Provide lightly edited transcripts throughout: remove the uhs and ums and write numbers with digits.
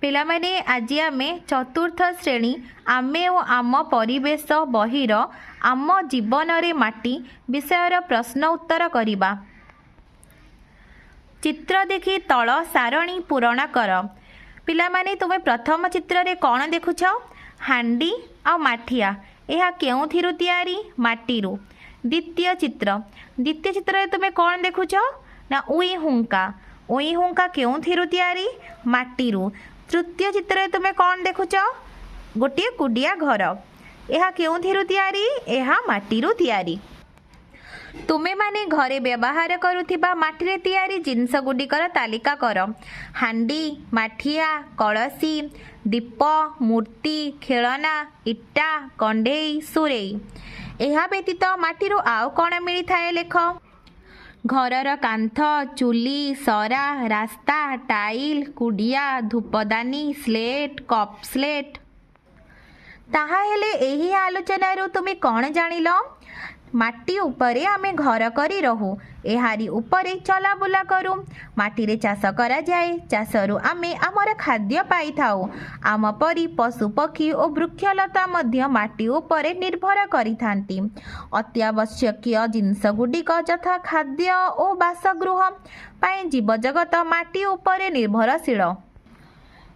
पिलामाने आज आमे चतुर्थ श्रेणी आमे और आम परिवेश बहिर आम जीवन रे माटी विषयर प्रश्न उत्तर करिबा। चित्र देखि तल सारणी पूरण कर। पिलामाने तुमे प्रथम चित्र रे कौन देखुछ? हांडी आ माठिया। यह केउथिरु तैयारी? माटीरु। द्वितीय चित्र रे तुमे कौन देखुछ? ना उई हुंका केउथिरु तैयारी? माटीरु। तृतीय चित्र रे तुमे कौन देखुछ? गोटे कुडिया घर। यह केउथिरु तैयारी? यह माटीरु तैयारी। तुमे माने घरे व्यवहार करुथिबा माटीरे तैयारी जिनस गुडिकर तालिका कर। हांडी, माठिया, कलसी, दीप, मूर्ति, खेलना, इटा, कंढेई, सुरेई। यह व्यतीत माटीरु आउ कौन मिली थाए लेख? घरर कांथ, चुली, सरा, रास्ता, टाइल, कुडिया, धूपदानी, स्लेट, कप स्लेट। ताहा हेले एही आलोचनारू तुमे कौन जानिल? माटी उपरे आमे घर करी रहू, एहारी उपरे चलाबुला करू। माटीरे चाष करा जाए, चाषरू आमे आमर खाद्य पाई थाऊ। आम परी पशु पक्षी और वृक्षलता मध्य माटी उपरे निर्भर करिथांती। अत्यावश्यकीय जिनस गुडिक यथा खाद्य और बासगृह पाई जीवजगत माटी उपरे निर्भरशील।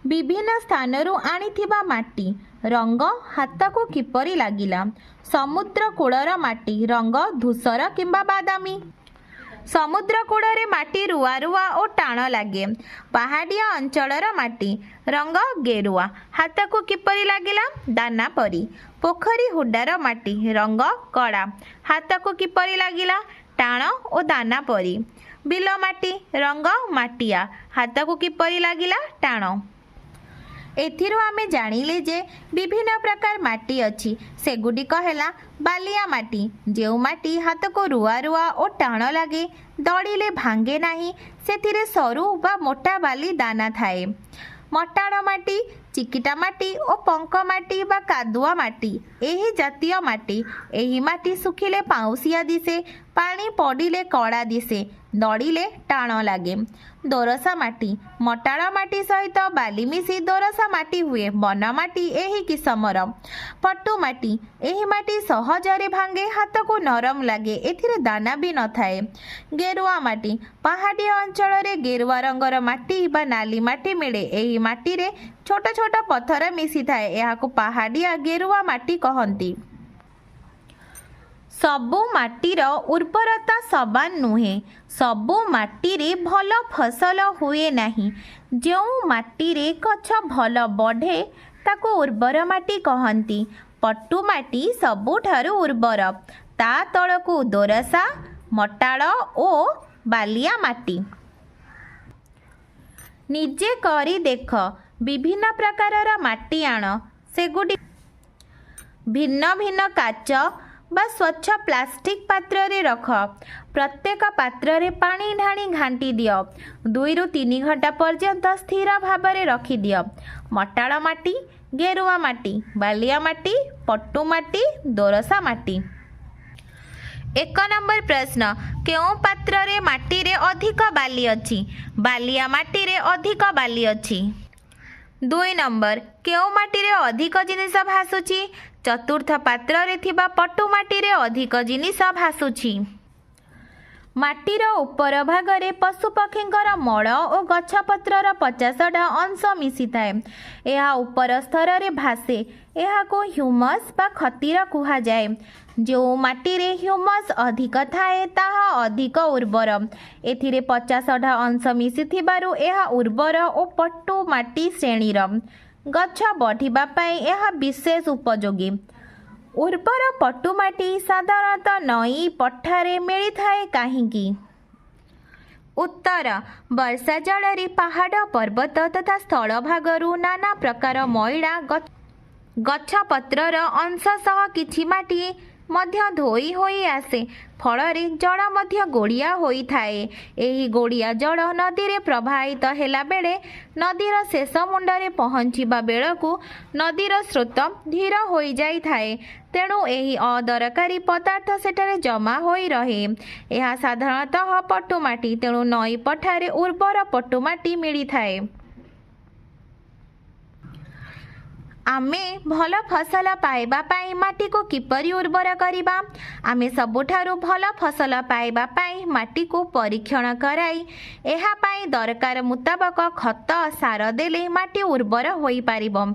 विभिन्न स्थानरू आनिथिबा माटी रंग हाथको किपरि लागिला? समुद्र कूलर माटी रंग धूसर किंबा बादामी। समुद्र कूलरे माटी रुआ रुआ और टाण लागे। पहाड़िया अंचलर माटी रंग गेरुआ, हाथको किपरि लागिला? दाना परी। पोखरी हुडार माटी रंग कड़ा, हाथको किपरि लागिला? टाण और दाना परी। बिल माटी रंग माटिया, हाथको किपरि लागिला? टाण। एथिरो आमे जानिले जे विभिन्न प्रकार माटी अछि। सेगुडिक हेला बालिया माटी, जेउ माटी हाथको रुआ रुआ और टाण लागे, दड़िले भांगे नाही, सेथिरे सरू बा मोटा बाली दाना थाए। मटाण माटी, चिकिटा माटी और पंक माटी बा कादुआ माटी एही जातीय माटी। एही माटी सुखिले पाउसिया दिसे, पानी पड़िले कड़ा दिसे, दड़िले टाण लागे। दोरसा माटी, मटाळ माटी सहित बाली मिसी दोरसा माटी हुए। बन माटी एही किसमर। पट्टू माटी, एही माटी सहजरे भांगे, हाथको नरम लागे, एथिरे दाना भी न थाए। गेरुआ माटी, पहाड़िया अंचल रे गेरुआ रंगर माटी बा नाली माटी मिले। एही माटी रे छोट छोट पत्थर मिसी थाए, एहाको पहाड़िया गेरुआ माटी कहंती। सबु माटीर उर्वरता समान नुहे। सबु माटीरे भल फसल हुए नाही। जो माटीरे गछ भल बढ़े ताको उर्वर माटी कहंती। पट्टू माटी सबुठारु उर्वर, ता तळकु दोरसा, मटाळ ओ बालिया माटी। निजे करी देख, विभिन्न प्रकारर माटी आण, सेगुडी भिन्न भिन्न काच बा स्वच्छ प्लास्टिक पात्र रे रख। प्रत्येक पात्र रे पानी ढाणी घांटी दियो। 2 ରୁ 3 घंटा पर्यंत स्थिर भाव में रखी दियो। मटाळ माटी, गेरुआ माटी, बालिया माटी, पट्टू माटी, दोरसा माटी। 1 नंबर प्रश्न, केउ पात्र रे माटी रे अधिक बाली अछि? बालिया माटी रे अधिक बाली अछि। 2 नंबर, केउ माटी रे अधिक जिनिस भासुची? चतुर्थ पात्र रे थिबा पट्टू माटी रे अधिक जिनिस भासुची। माटीर उपर भागरे पशुपक्षींकर मल और गछपत्रर 50 अंश मिसी थाए। यह उपर स्तर रे भासे, एहाको ह्यूमस बा खतीर कुहा जाए। जो माटी रे ह्यूमस अधिक थाए ताहा अधिक उर्वर। एथिरे 50 अंश मिसी थिबारु एहा उर्वर और पट्टू माटी श्रेणीर। गछ बढ़िबा पई एहा विशेष उपयोगी। उर्वर पट्टू माटी साधारणतः नई पठारे मिली थाए काहींकी? उत्तर, वर्षा जल रे पहाड़ पर्वत तथा स्थल भागरू नाना प्रकार मैला गछपत्रर अंश सह किछि माटी मध्य धोई होई आसे। फଳରେ जल मध्य गोड़िया होई थाए। एही गोड़िया जल नदी रे प्रवाहित हेला बेले नदीर शेष मुंडरे पहुँचीबा बेलकु नदीर स्रोत धीर होई जाई थाए। तेणु एही अदरकारी पदार्थ सेठारे जमा होई रहे। यह साधारणतः पट्टुमाटी, तेणु नई पठारे उर्वर पट्टुमाटी मिली थाए। आमे भल फसल पाइबा पाई माटी को किपरि उर्वर करिबा। आमे सबुठारु भल फसल पाइबा पाई माटी को परीक्षण कराई एहा पाई दरकार मुताबक खत सार देले माटी उर्वर होई पारिबो।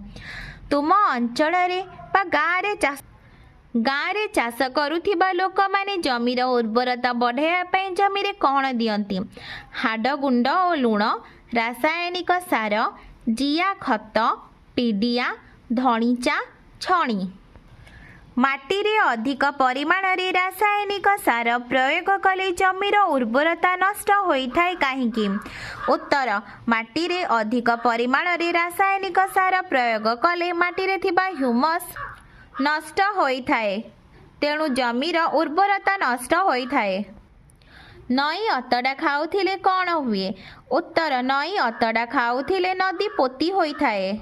तुम अंचल रे बा गाँ रे चाष करुथिबा लोक माने जमीर उर्वरता बढ़ाइबा पाई जमीरे कौन दियंती? हाड़ गुंड और लुण, रासायनिक सार, जिया खत, पिडिया, धणीचा, छणी। माटी रे अधिक परिमाण रे रासायनिक सार प्रयोग कले जमीर उर्वरता नष्ट होइथाय काहेकि? उत्तर, माटी रे अधिक परिमाण रे रासायनिक सार प्रयोग कले माटी रे थिबा ह्यूमस नष्ट होइथाय, तेणु जमीर उर्वरता नष्ट होइथाय। नई अतडा खाउथिले कौन हुए? उत्तर, नई अतडा खाउथिले नदी पोती होइथाय।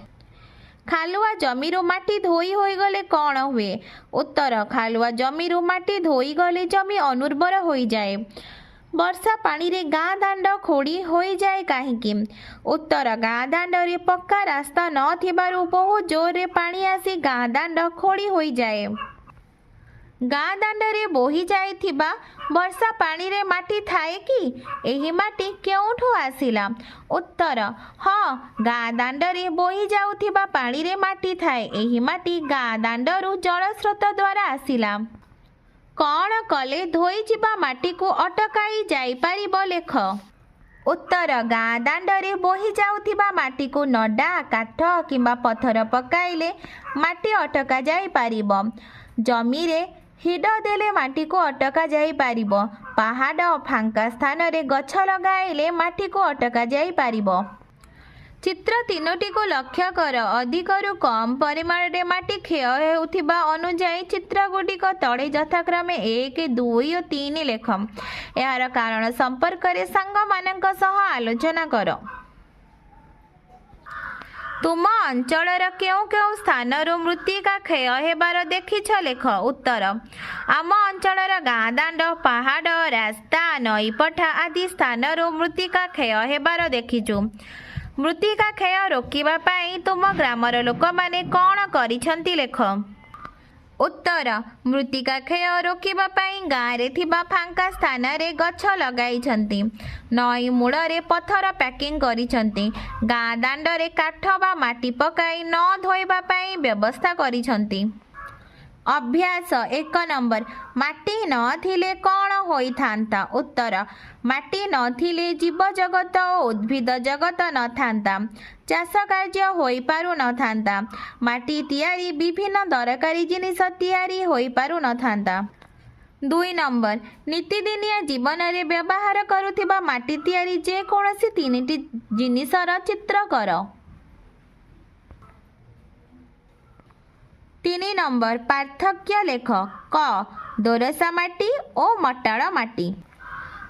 खालुआ जमीरु माटी धोई होई गले कौन हुए? उत्तर, खालुआ जमीरु माटी धोई गले जमी अनुर्वर होई जाए। वर्षा पानी रे गाँ दांड खोड़ी होई जाए काहेकि? उत्तर, गाँ दांड रे पक्का रास्ता न थिबारु बहुत जोर रे पानी आसी गाँ दांड खोड़ी होई जाए। गाँ दांड रे बोही जाइथिबा वर्षा पानी रे माटी थाए कि? एही माटी केउठु आसिला? उत्तर, हाँ, गाँ दांड रे बोही जाउथिबा पानी रे माटी थाए। एही माटी गाँ दांडरु जल स्रोत द्वारा आसिला। कौन कले धोई जिबा माटी को अटकाई जाई पारिबो लेख? उत्तर, गाँ दांड रे बोही जाउथिबा माटी को नडा, काठ किंबा पत्थर पकाइले माटी अटका जाई पारिबो। जमी रे हिड देले माटी को अटका जाई पारिबो। पहाड़ फांका स्थान रे गछ लगाइले माटी को अटका जाई पारिबो। चित्र तीनोटी को लक्ष्य कर। अधिकरु कम परिमाण रे माटी क्षय हेउथिबा अनुजाई चित्र गुडिक तळे यथाक्रमे 1, 2 और 3 लेख। यार कारण संपर्क रे संग मानक सह आलोचना कर। तुम अंचलर केउ केउ स्थानरु मृत्तिका क्षय हेबार देखिछ लेख। उत्तर, आम अंचलर गाँ दांड, पहाड़, रास्ता, नई पठा आदि स्थानरु मृत्तिका क्षय हेबार देखिछु। मृत्तिका क्षय रोकिबा पाई तुम ग्रामर लोक माने कौन करिछंती लेख। उत्तर, मृत्तिका क्षय रोकिबा पाई गाँ रे थिबा फांका स्थान रे गछ लगाइछंती। नई मूल रे पत्थर पैकिंग करिछंती। गाँ दांड रे काठ बा माटी पकाई न धोइबा पाई व्यवस्था करिछंती। अभ्यास 1 नंबर, माटी न थिले कौन होई थांता? उत्तर, माटी न थिले जीव जगत और उद्भिद जगत न थांता। चाष कार्य होई पारु न थांता। माटी तियारी विभिन्न दरकारी जिनिस तियारी होई पारु न थांता। 2 नंबर, नीतिदिनिया जीवन रे व्यवहार करुथिबा माटी तियारी जे कोनोसी 3टी जिनिसर चित्र कर। 3 नंबर, पार्थक्य लेख। क, दोरसा माटी और मटाळ माटी।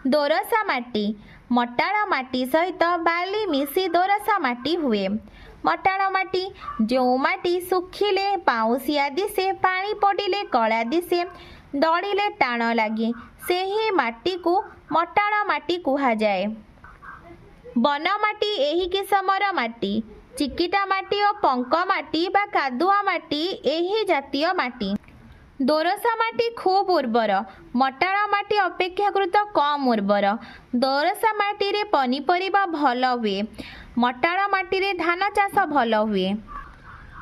दोरसा माटी, मटाळ माटी सहित बाली मिसी दोरसा माटी हुए। मटाळ माटी, जो माटी सुखिले पाउसिया दिसे, पानी पड़िले कला दिसे, दड़िले टाण लगे, सेही माटी को मटाळ माटी कुहा जाए। वन माटी एही किसमर माटी। चिकिटा माटी और पंक माटी बा कादुआ माटी एही जातीय माटी। दोरसा माटी खूब उर्वर, मटाळ माटी अपेक्षाकृत कम उर्वर। दोरसा माटी रे पनीपरिबा भल हुए, मटाळ माटी रे धान चाष भल हुए।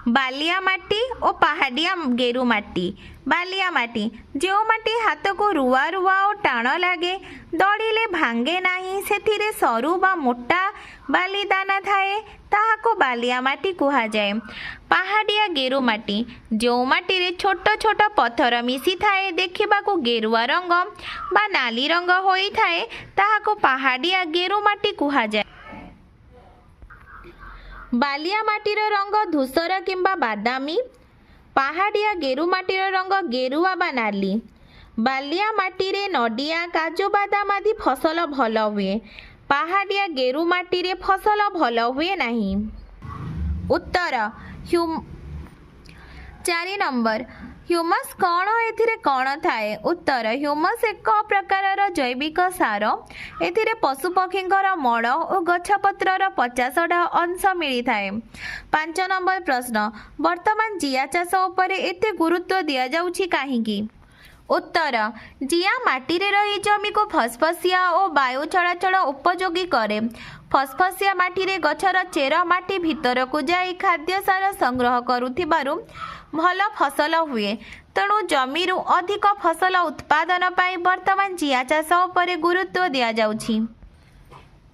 बालिया माटी और पहाड़िया गेरु माटी। बालिया माटी, जो माटी हाथ को रुआ रुआ और टाण लगे, दड़िले भांगे नाही, सेथिरे सरू बा मोटा बाली दाना थाए, ताहाको बालिया माटी कुहा जाए। पहाड़िया गेरु माटी, जो माटी रे छोट छोट पत्थर मिसी थाए, देखिबाकू गेरुआ रंग बा नाली रंग होई थाए, ताहाको पहाड़िया गेरु माटी कुहा जाए। बालिया माटीर रंग धूसर किंबा बादामी। पहाड़िया गेरु माटीर रंग गेरुआ बा नाली। बालिया माटी रे नडिया, काजू बादाम आदि फसल भल हुए। पहाड़िया गेरु माटी रे फसल भल हुए नहीं। उत्तर, चारि नंबर ह्यूमस कौन एथिरे कौन थाए उत्तर ह्यूमस एक प्रकार जैविक सार एथिरे पशुपक्षींकर मड़ और गछपत्रर 50टा अंश मिली थाए। 5 नंबर प्रश्न वर्तमान जिया चाष उपरे एते गुरुत्व दिया जाउछि काहीकि उत्तर जिया माटी रे रही जमी को फसफसिया और वायु चलाचल उपयोगी करे। फसफसिया माटी रे गछर चेर माटी भितर को जाई खाद्य सार संग्रह करुथिबारु भल फसल हुए। तेणु जमीरु अधिक फसल उत्पादन पाई वर्तमान जिया चाष उपरे गुरुत्व दिया जाउछि।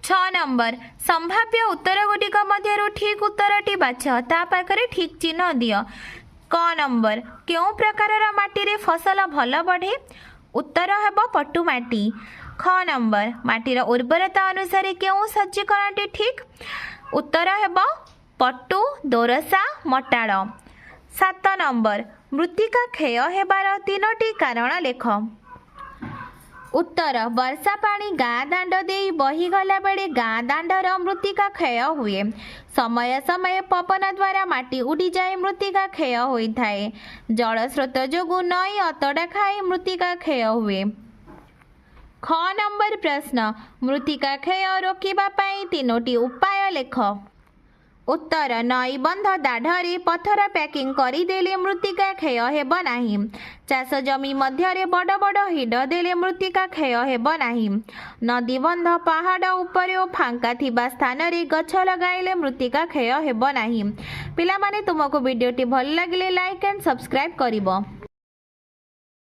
6 नंबर संभाव्य उत्तर गुटिक मध्यरु ठीक उत्तरटी बाछ ता पाखरे ठीक चिन्ह दियो। क नंबर क्यों प्रकारर माटी रे फसल भल बढ़े उत्तर हेब पटु माटी। ख नंबर माटीर उर्वरता अनुसार क्यों सज्जीकरणटी ठीक उत्तर हेब पटु दोरसा मटाळ। 7 नंबर मृत्तिका क्षय हेबार 3टी कारण लेख उत्तर वर्षा पानी गाँ दांड दे बहीगला बेले गाँ दांडर मृत्तिका क्षय हुए। समय समय पवन द्वारा माटी उड़ी जाए मृत्तिका क्षय होता है। जल स्रोत जोगु नई अतड़ा खाई मृत्तिका क्षय हुए। ख नंबर प्रश्न मृत्तिका क्षय रोकिबा पाई 3टी उपाय लेख उत्तर नई बंध दाढ़े पथर पैकिंग करदेले मृत्तिका क्षय हेब नाही। चाष जमी मध्य बड़ बड़ हिड देले मृत्तिका क्षय हेब नाही। नदी बंध पहाड़ उपरे और फांका थिबा स्थान रे गछ लगाइले मृत्तिका क्षय हेब नाही। पिलामाने तुमको वीडियोटी भल लागिले लाइक एंड सब्सक्राइब करिवो।